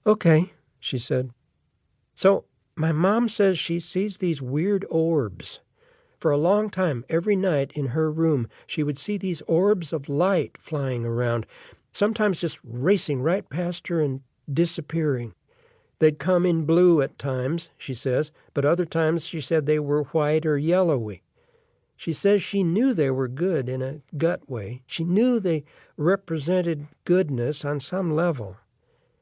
Okay, she said. So my mom says she sees these weird orbs. For a long time, every night in her room, she would see these orbs of light flying around, sometimes just racing right past her and disappearing. They'd come in blue at times, she says, but other times she said they were white or yellowy. She says she knew they were good in a gut way. She knew they represented goodness on some level.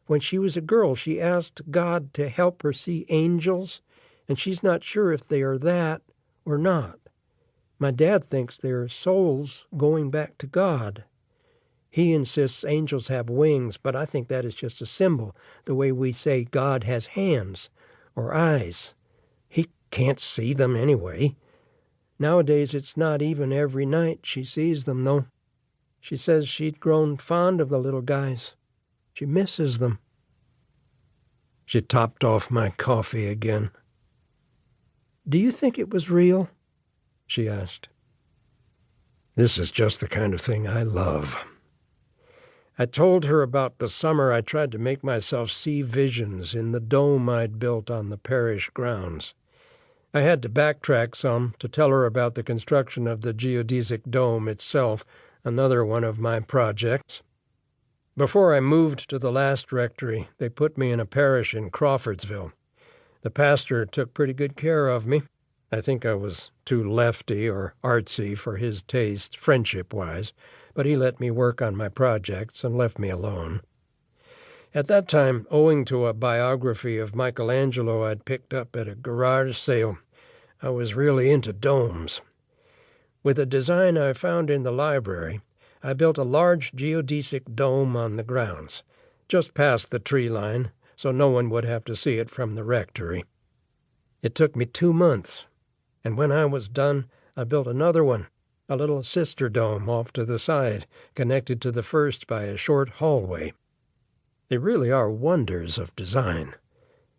When she was a girl, she asked God to help her see angels, and she's not sure if they are that or not. My dad thinks they're souls going back to God. He insists angels have wings, but I think that is just a symbol, the way we say God has hands or eyes. He can't see them anyway. Nowadays, it's not even every night she sees them, though. She says she'd grown fond of the little guys. She misses them. She topped off my coffee again. Do you think it was real? She asked. This is just the kind of thing I love. I told her about the summer I tried to make myself see visions in the dome I'd built on the parish grounds. I had to backtrack some to tell her about the construction of the geodesic dome itself, another one of my projects. Before I moved to the last rectory, they put me in a parish in Crawfordsville. The pastor took pretty good care of me. I think I was too lefty or artsy for his taste, friendship-wise, but he let me work on my projects and left me alone. At that time, owing to a biography of Michelangelo I'd picked up at a garage sale, I was really into domes. With a design I found in the library, I built a large geodesic dome on the grounds, just past the tree line, so no one would have to see it from the rectory. It took me 2 months, and when I was done, I built another one, a little sister dome off to the side, connected to the first by a short hallway. They really are wonders of design.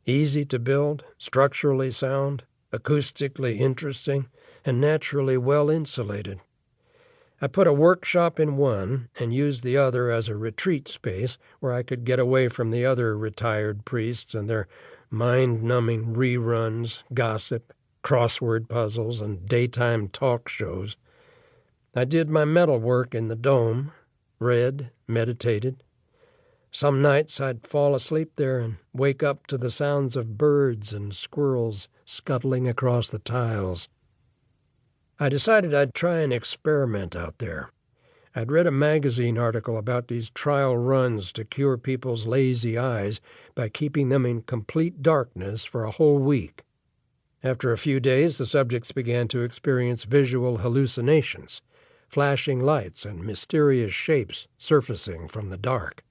Easy to build, structurally sound, acoustically interesting, and naturally well insulated. I put a workshop in one and used the other as a retreat space where I could get away from the other retired priests and their mind-numbing reruns, gossip, crossword puzzles, and daytime talk shows. I did my metal work in the dome, read, meditated. Some nights I'd fall asleep there and wake up to the sounds of birds and squirrels scuttling across the tiles. I decided I'd try an experiment out there. I'd read a magazine article about these trial runs to cure people's lazy eyes by keeping them in complete darkness for a whole week. After a few days, the subjects began to experience visual hallucinations, flashing lights and mysterious shapes surfacing from the dark.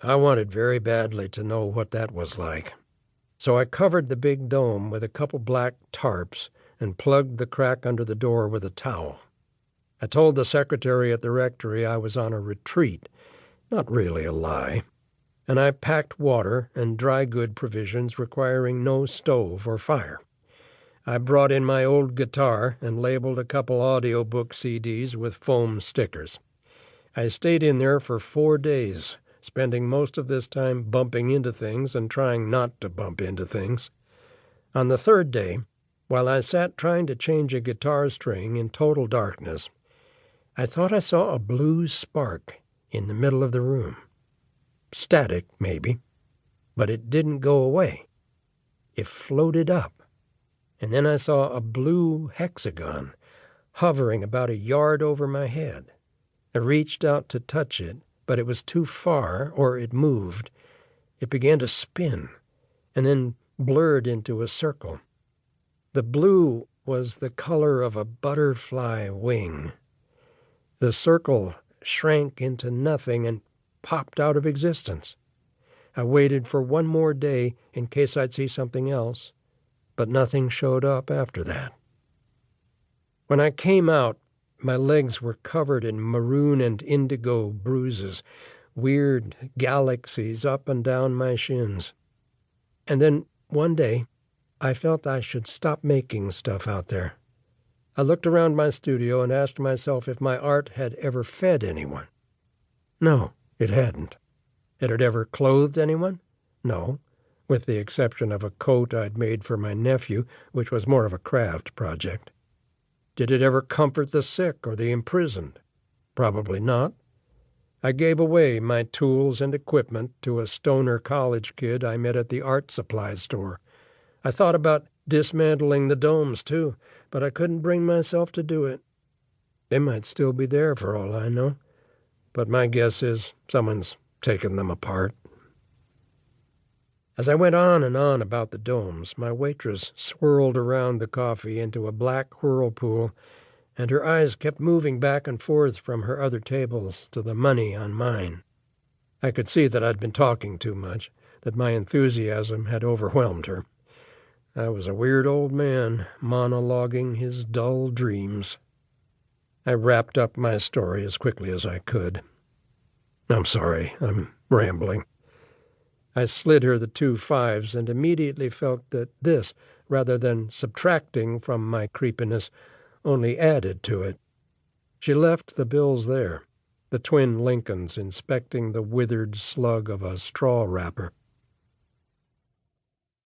I wanted very badly to know what that was like. So I covered the big dome with a couple black tarps and plugged the crack under the door with a towel. I told the secretary at the rectory I was on a retreat, not really a lie, and I packed water and dry good provisions requiring no stove or fire. I brought in my old guitar and labeled a couple audiobook CDs with foam stickers. I stayed in there for 4 days, spending most of this time bumping into things and trying not to bump into things. On the 3rd day, while I sat trying to change a guitar string in total darkness, I thought I saw a blue spark in the middle of the room. Static, maybe, but it didn't go away. It floated up, and then I saw a blue hexagon hovering about a yard over my head. I reached out to touch it, but it was too far, or it moved. It began to spin, and then blurred into a circle. The blue was the color of a butterfly wing. The circle shrank into nothing and popped out of existence. I waited for 1 more day in case I'd see something else, but nothing showed up after that. When I came out, my legs were covered in maroon and indigo bruises, weird galaxies up and down my shins. And then, one day, I felt I should stop making stuff out there. I looked around my studio and asked myself if my art had ever fed anyone. No, it hadn't. Had it ever clothed anyone? No, with the exception of a coat I'd made for my nephew, which was more of a craft project. Did it ever comfort the sick or the imprisoned? Probably not. I gave away my tools and equipment to a stoner college kid I met at the art supply store. I thought about dismantling the domes, too, but I couldn't bring myself to do it. They might still be there for all I know, but my guess is someone's taken them apart. As I went on and on about the domes, my waitress swirled around the coffee into a black whirlpool, and her eyes kept moving back and forth from her other tables to the money on mine. I could see that I'd been talking too much, that my enthusiasm had overwhelmed her. I was a weird old man, monologuing his dull dreams. I wrapped up my story as quickly as I could. I'm sorry, I'm rambling. I slid her the 2 5s and immediately felt that this, rather than subtracting from my creepiness, only added to it. She left the bills there, the twin Lincolns inspecting the withered slug of a straw wrapper.